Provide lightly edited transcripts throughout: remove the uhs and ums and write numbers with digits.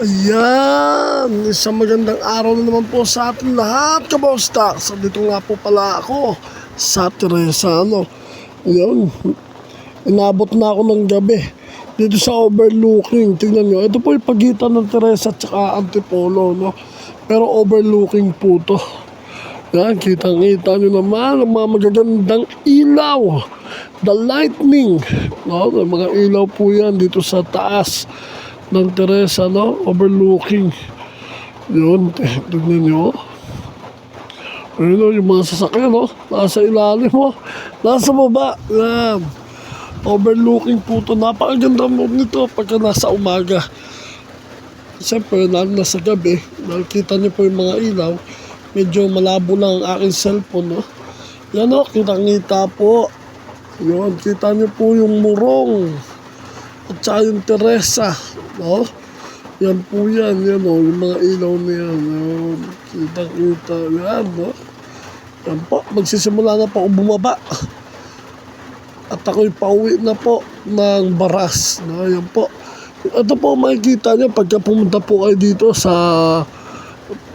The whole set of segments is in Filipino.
Ayan, isang magandang araw na naman po sa ating lahat, kabostak. Dito nga po pala ako sa Teresa, Ayan, inabot na ako ng gabi dito sa overlooking. Tingnan nyo, ito po yung pagitan ng Teresa at saka Antipolo, Pero overlooking po to. Yan, kitang-kita nyo naman ang mga magagandang ilaw. The lightning, Mga ilaw po yan dito sa taas ng Teresa, overlooking. Yun, tignan nyo. Ayun, yung mga sasakyan, nasa ilalim, nasa baba. Yan. Overlooking po ito. Napakaganda mo nito pagka nasa umaga. Siyempre, lalo na sa gabi, nakikita nyo po yung mga ilaw. Medyo malabo lang ang aking cellphone, Yan, kitang-kita po. Yun, kita nyo po yung Morong at saka yung Teresa, Yan po yan, yung mga ilaw na yan, kita-kita, yan, Yan po, magsisimula na po ako bumaba. At ako'y pauwi na po ng Baras, Yan po. Ito po makikita nyo pagka pumunta po kayo dito sa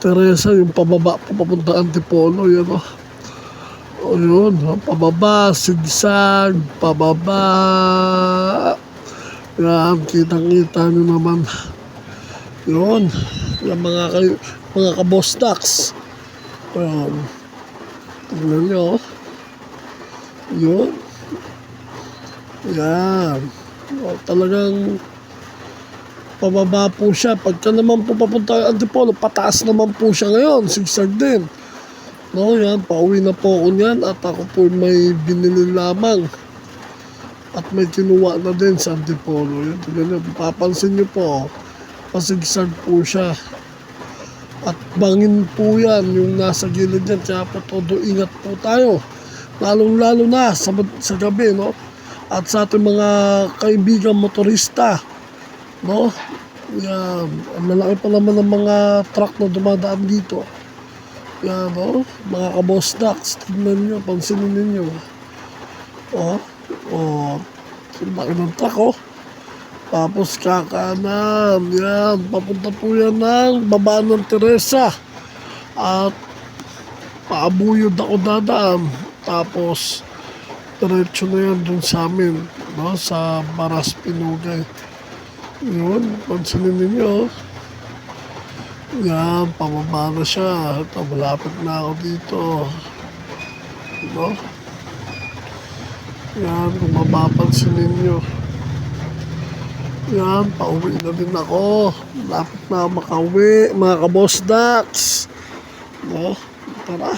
Teresa, yung pababa po papunta Antipolo, yan, O yun, pababa, sigsag, pababa. Yan, kitang-kita nyo naman. Yun, yung mga kabostaks. Tignan nyo. Yun. Yan. Talagang pababa po siya. Pagka naman po papunta Antipolo, pataas naman po siya ngayon. Sigsag din. Yan, pauwi na po ako niyan at ako po may binili lamang at may kinuha na din sa Antipolo. Yun, tignan nyo, papansin nyo po, pasigsag po siya at bangin po yan yung nasa gilid niyan, kaya po todo ingat po tayo, lalong-lalo na sa gabi, at sa ating mga kaibigan motorista, Yan, ang lalaki pa naman ng mga truck na dumadaan dito. Yan, mga kabosdaks, tignan nyo, pansinin ninyo. Laki ng truck, Tapos kakanan, yan, papunta po yan ng baba ng Teresa. At paabuyod ako dadaan. Tapos, diretso na yan dun sa amin, sa Baras, Pinugay. Yun, pansinin ninyo, Yan, pababa na siya. Ito, malapit na ako dito. Yan, kung mapapansin ninyo. Yan, pauwi na din ako. Malapit na makauwi, mga kabosdaks. Tara.